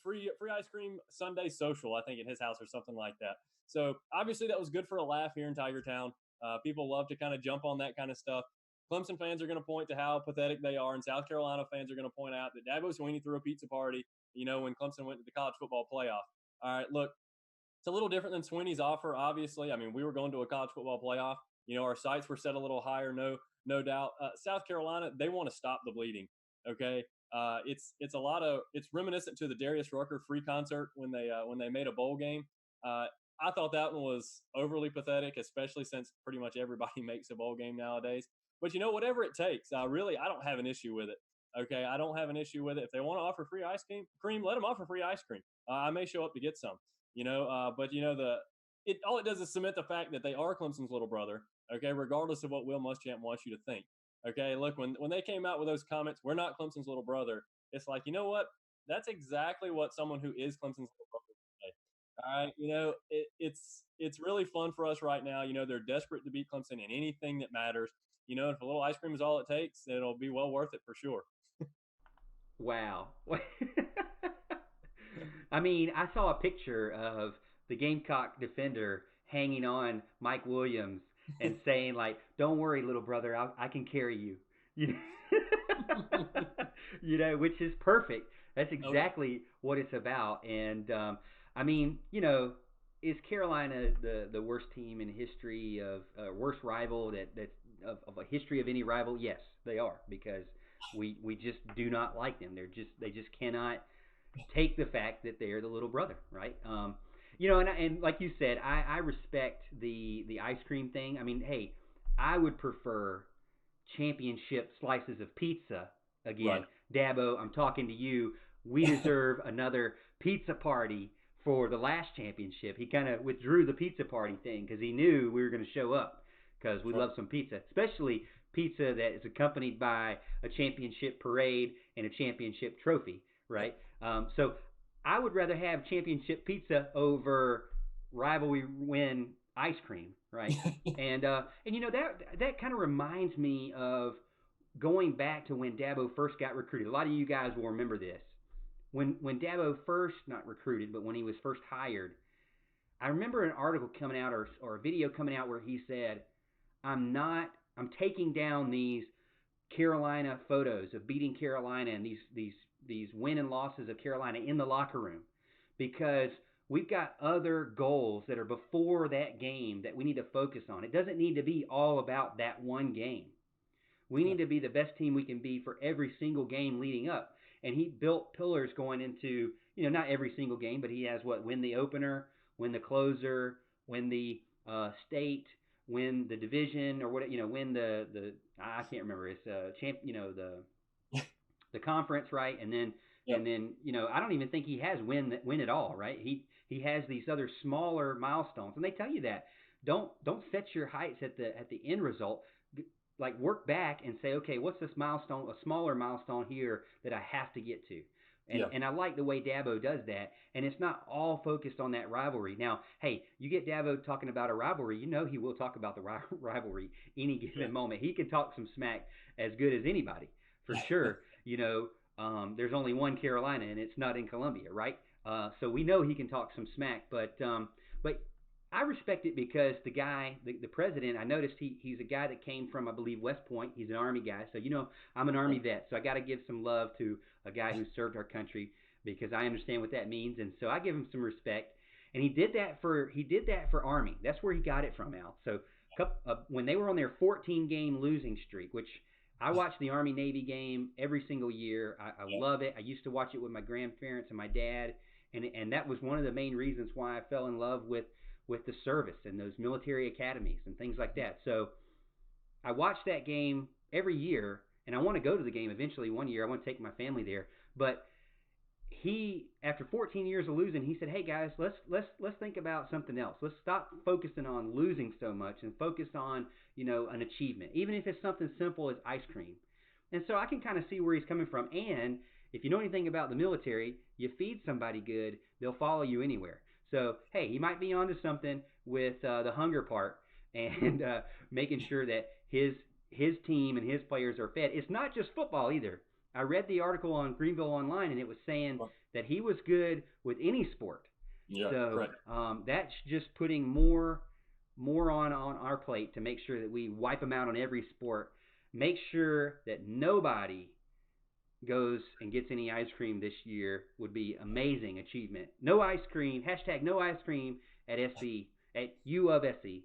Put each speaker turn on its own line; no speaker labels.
free ice cream Sunday social, I think, at his house or something like that. So obviously that was good for a laugh here in Tiger Town. People love to kind of jump on that kind of stuff. Clemson fans are going to point to how pathetic they are, and South Carolina fans are going to point out that Dabo Swinney threw a pizza party, when Clemson went to the college football playoff. All right, look, it's a little different than Swinney's offer, obviously. I mean, we were going to a college football playoff. Our sights were set a little higher, no doubt. South Carolina, they want to stop the bleeding. Okay, it's reminiscent to the Darius Rucker free concert when they made a bowl game. I thought that one was overly pathetic, especially since pretty much everybody makes a bowl game nowadays. But whatever it takes, I don't have an issue with it. Okay, I don't have an issue with it. If they want to offer free ice cream, let them offer free ice cream. I may show up to get some. But all it does is cement the fact that they are Clemson's little brother. Okay, regardless of what Will Muschamp wants you to think. Okay, look, when they came out with those comments, we're not Clemson's little brother. It's like, you know what? That's exactly what someone who is Clemson's little brother would say. All right, it's really fun for us right now. They're desperate to beat Clemson in anything that matters. If a little ice cream is all it takes, it'll be well worth it for sure.
Wow. I mean, I saw a picture of the Gamecock defender hanging on Mike Williams and saying like, "Don't worry, little brother, I can carry you." You know, which is perfect. That's
Oh yeah.
exactly what it's about. And I mean, is Carolina the worst team in history of worst rival that of a history of any rival? Yes, they are because we just do not like them. They just cannot take the fact that they're the little brother, right? And like you said, I respect the ice cream thing. I mean, hey, I would prefer championship slices of pizza. Again,
Right.
Dabo, I'm talking to you. We deserve another pizza party for the last championship. He kind of withdrew the pizza party thing because he knew we were going to show up because we
Right.
love some pizza, especially pizza that is accompanied by a championship parade and a championship trophy,
Yep.
right? So I would rather have championship pizza over rivalry win ice cream, right? And that kind of reminds me of going back to when Dabo first got recruited. A lot of you guys will remember this. When Dabo first not recruited, but when he was first hired, I remember an article coming out or a video coming out where he said, I'm taking down these Carolina photos of beating Carolina and these win and losses of Carolina in the locker room because we've got other goals that are before that game that we need to focus on. It doesn't need to be all about that one game. We
Yeah.
need to be the best team we can be for every single game leading up. And he built pillars going into, not every single game, but he has win the opener, win the closer, win the state, win the division, or what, win the I can't remember. It's the conference, right? And then
Yep.
I don't even think he has win it all, right? He has these other smaller milestones, and they tell you that don't set your heights at the end result. Like work back and say, okay, what's this milestone, a smaller milestone here that I have to get to. And
Yeah.
and I like the way Dabo does that, and it's not all focused on that rivalry. Now, hey, you get Dabo talking about a rivalry, he will talk about the rivalry any
Yeah.
given moment. He can talk some smack as good as anybody, for sure. There's only one Carolina, and it's not in Columbia, right? So we know he can talk some smack, but I respect it because the guy, the president, I noticed he's a guy that came from, I believe, West Point. He's an Army guy. So, I'm an Army
Right.
vet. So I got to give some love to a guy who served our country because I understand what that means. And so I give him some respect. And he did that for Army. That's where he got it from, Al. So when they were on their 14 game losing streak, which I watch the Army Navy game every single year. I
Yep.
love it. I used to watch it with my grandparents and my dad. And that was one of the main reasons why I fell in love with the service and those military academies and things like that. So I watch that game every year, and I want to go to the game eventually one year. I want to take my family there. But he, after 14 years of losing, he said, "Hey guys, let's think about something else. Let's stop focusing on losing so much and focus on an achievement, even if it's something simple as ice cream." And so I can kind of see where he's coming from. And if you know anything about the military, you feed somebody good, they'll follow you anywhere. So hey, he might be onto something with the hunger part and making sure that his team and his players are fed. It's not just football either. I read the article on Greenville Online, and it was saying that he was good with any sport.
Yeah,
So
correct.
that's just putting more on our plate to make sure that we wipe them out on every sport. Make sure that nobody goes and gets any ice cream this year would be amazing achievement. No ice cream. Hashtag no ice cream at SB at U of SE.